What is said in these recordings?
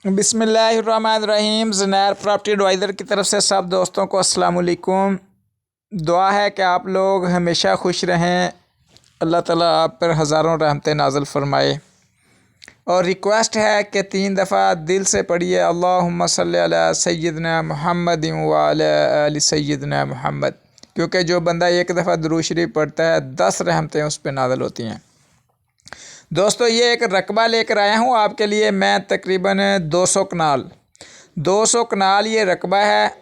बिस्मिल्लाहिर्रहमानिर्रहीम। ज़नैर property adviser की तरफ से सब दोस्तों को अस्सलाम वालेकुम। दुआ है कि आप लोग हमेशा खुश रहें, अल्लाह ताला आप पर हज़ारों रहमतें नाज़िल फरमाए। और रिक्वेस्ट है कि 3 दफ़ा दिल से पढ़िए अल्लाहुम्मा सल्ली अला सय्यिदना मुहम्मद व अला आलि सय्यिदना मुहम्मद, क्योंकि जो बंदा एक दफ़ा दुरूद शरीफ पढ़ता है 10 रहमतें उस पर नाज़िल होती हैं। दोस्तों, ये एक रकबा लेकर आया हूँ आपके लिए मैं, तकरीबन 200 कनाल ये रकबा है।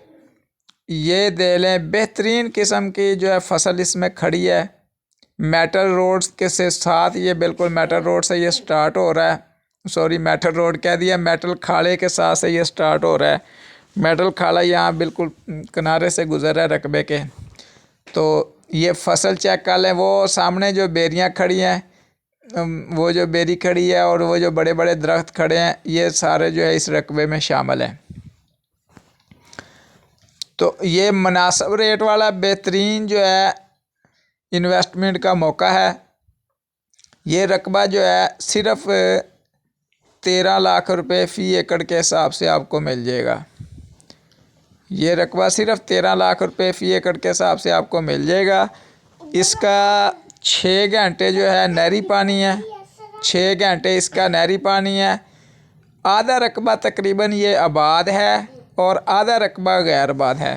ये दे लें, बेहतरीन किस्म की जो है फसल इसमें खड़ी है। मेटल रोड के से साथ ये बिल्कुल मेटल रोड से ये स्टार्ट हो रहा है। सॉरी, मेटल रोड कह दिया, मेटल खाड़े के साथ से ये स्टार्ट हो रहा है। मेटल खाड़ा यहाँ बिल्कुल किनारे से गुजर रहा है रकबे के। तो ये फसल चेक कर लें, वो सामने जो बेरियाँ खड़ी हैं, वो जो बेरी खड़ी है और वो जो बड़े बड़े दरख्त खड़े हैं, ये सारे जो है इस रकबे में शामिल हैं। तो ये मुनासिब रेट वाला बेहतरीन जो है इन्वेस्टमेंट का मौका है। ये रकबा जो है सिर्फ 13 लाख रुपए फ़ी एकड़ के हिसाब से आपको मिल जाएगा। ये रकबा सिर्फ 13 लाख रुपए फ़ी एकड़ के हिसाब से आपको मिल जाएगा। इसका 6 घंटे जो है नहरी पानी है, 6 घंटे इसका नहरी पानी है। आधा रकबा तकरीबन ये आबाद है और आधा रकबा गैर आबाद है।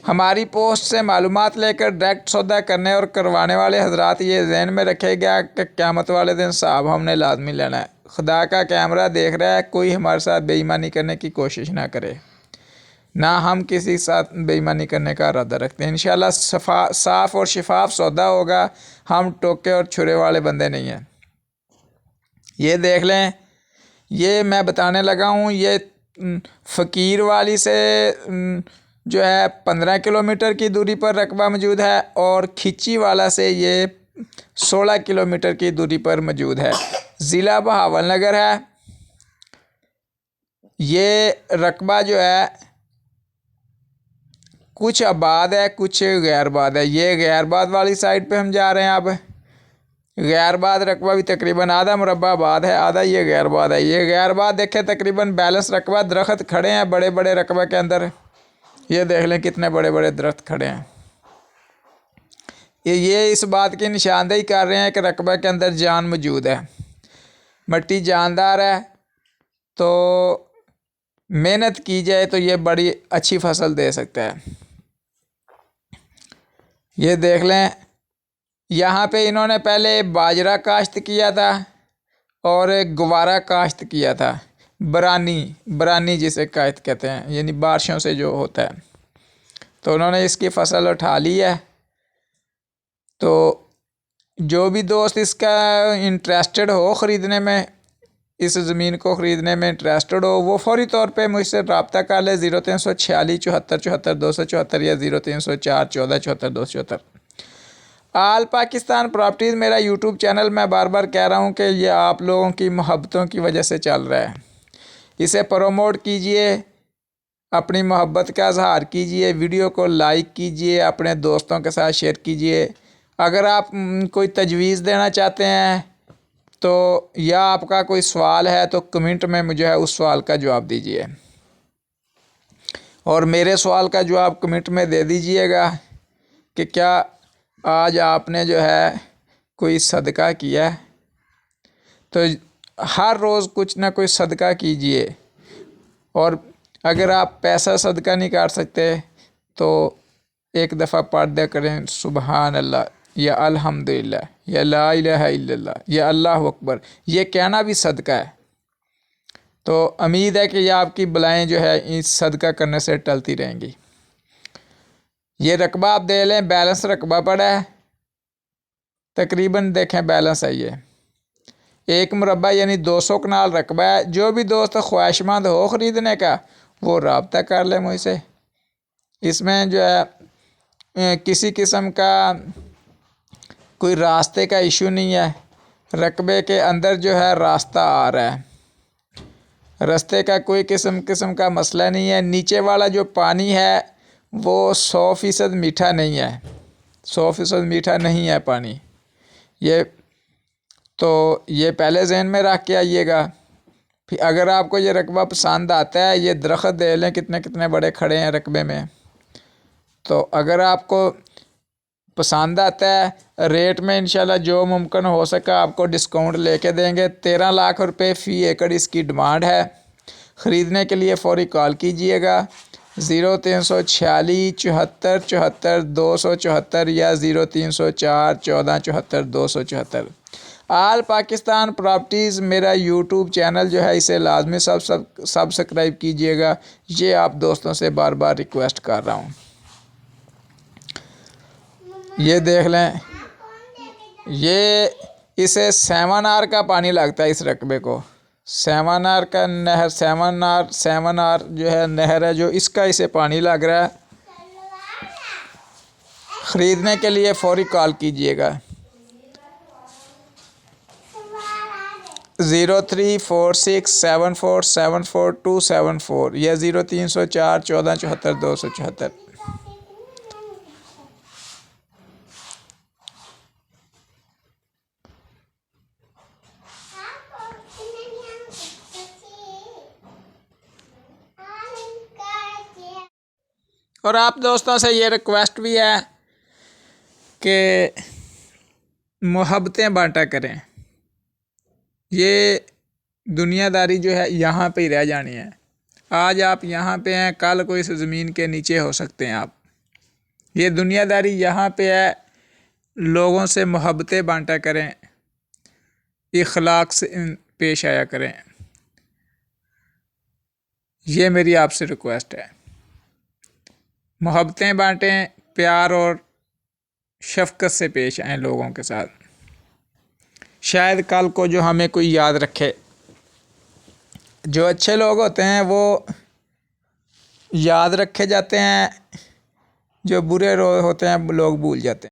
हमारी पोस्ट से मालूमात लेकर डायरेक्ट सौदा करने और करवाने वाले हजरात ये जहन में रखेगा कि क़यामत वाले दिन साहब हमने लाजमी लेना है। खुदा का कैमरा देख रहा है, कोई हमारे साथ बेईमानी करने की कोशिश ना करे, ना हम किसी के साथ बेईमानी करने का इरादा रखते हैं। इंशाल्लाह साफ़ और शफाफ सौदा होगा। हम टोके और छुरे वाले बंदे नहीं हैं। ये देख लें, ये मैं बताने लगा हूँ, ये फ़कीर वाली से जो है 15 किलोमीटर की दूरी पर रकबा मौजूद है और खिची वाला से ये 16 किलोमीटर की दूरी पर मौजूद है। ज़िला बहावलनगर है। ये रकबा जो है कुछ आबाद है, कुछ गैर आबाद है। ये गैर आबाद वाली साइड पे हम जा रहे हैं। अब गैर आबाद रकबा भी तकरीबन आधा मुरब्बा आबाद है, आधा ये गैर आबाद है। ये गैर आबाद देखें तकरीबन बैलेंस रकबा, दरख्त खड़े हैं बड़े बड़े रकबे के अंदर। ये देख लें कितने बड़े बड़े दरख्त खड़े हैं। ये इस बात की निशानदेही कर रहे हैं कि रकबे के अंदर जान मौजूद है, मिट्टी जानदार है। तो मेहनत की जाए तो ये बड़ी अच्छी फसल दे सकता है। ये देख लें, यहाँ पे इन्होंने पहले बाजरा काश्त किया था और गवारा काश्त किया था। बरानी जिसे काश्त कहते हैं, यानी बारिशों से जो होता है। तो उन्होंने इसकी फसल उठा ली है। तो जो भी दोस्त इसका इंटरेस्टेड हो ख़रीदने में, इस ज़मीन को ख़रीदने में इंटरेस्टेड हो, वो फौरी तौर पे मुझसे रब्ता कर ले 0346 74 74 274 या 0304 14 74 274। आल पाकिस्तान प्रॉपर्टीज़ मेरा यूट्यूब चैनल, मैं बार बार कह रहा हूँ कि ये आप लोगों की मोहब्बतों की वजह से चल रहा है। इसे प्रमोट कीजिए, अपनी मोहब्बत का इजहार कीजिए, वीडियो को लाइक कीजिए, अपने दोस्तों के साथ शेयर कीजिए। अगर आप कोई तजवीज़ देना चाहते हैं तो, या आपका कोई सवाल है तो कमेंट में मुझे है उस सवाल का जवाब दीजिए, और मेरे सवाल का जवाब कमेंट में दे दीजिएगा कि क्या आज आपने जो है कोई सदका किया है। तो हर रोज़ कुछ ना कुछ सदका कीजिए। और अगर आप पैसा सदका नहीं कर सकते तो एक दफ़ा पढ़ दिया करें सुबहान अल्लाह या अल्हम्दुलिल्लाह या ला इलाहा इल्लल्लाह या अल्लाह अकबर। ये कहना भी सदका है। तो उम्मीद है कि ये आपकी बलाएं जो है इस सदका करने से टलती रहेंगी। ये रकबा आप दे लें, बैलेंस रकबा पड़ा है तकरीबन, देखें बैलेंस है ये 1 मुरब्बा यानी 200 कनाल रकबा है। जो भी दोस्त ख्वाहिशमंद हो ख़रीदने का वो रब्ता कर ले मुझसे। इसमें जो है किसी किस्म का कोई रास्ते का इशू नहीं है। रकबे के अंदर जो है रास्ता आ रहा है, रास्ते का कोई किस्म का मसला नहीं है। नीचे वाला जो पानी है वो 100% मीठा नहीं है, 100% मीठा नहीं है पानी। ये तो ये पहले जहन में रख के आइएगा। फिर अगर आपको ये रकबा पसंद आता है, ये दरख्त देख लें कितने कितने बड़े खड़े हैं रकबे में, तो अगर आपको पसंद आता है रेट में इंशाल्लाह जो मुमकिन हो सका आपको डिस्काउंट लेके देंगे। 13 लाख रुपए फ़ी एकड़ इसकी डिमांड है। ख़रीदने के लिए फ़ौरी कॉल कीजिएगा 0374 74 74 274 या 0304 14 74 274। आल पाकिस्तान प्रॉपर्टीज़ मेरा यूट्यूब चैनल जो है इसे लाजमी सब्सक्राइब कीजिएगा। ये आप दोस्तों से बार बार रिक्वेस्ट कर रहा हूँ। ये देख लें, ये इसे 7 आर का पानी लगता है इस रकबे को। 7 आर का नहर 7 आर जो है नहर है जो इसका इसे पानी लग रहा है। ख़रीदने के लिए फ़ौरी कॉल कीजिएगा 03467474 या 0304 14 74 274। और आप दोस्तों से ये रिक्वेस्ट भी है कि मोहब्बतें बांटा करें। ये दुनियादारी जो है यहाँ पे ही रह जानी है। आज आप यहाँ पे हैं, कल कोई इस ज़मीन के नीचे हो सकते हैं आप। ये दुनियादारी यहाँ पे है। लोगों से मोहब्बतें बांटा करें, इखलाक से पेश आया करें। ये मेरी आपसे रिक्वेस्ट है। मोहब्बतें बांटें, प्यार और शफ़क़त से पेश आएँ लोगों के साथ। शायद कल को जो हमें कोई याद रखे। जो अच्छे लोग होते हैं वो याद रखे जाते हैं, जो बुरे होते हैं लोग भूल जाते हैं।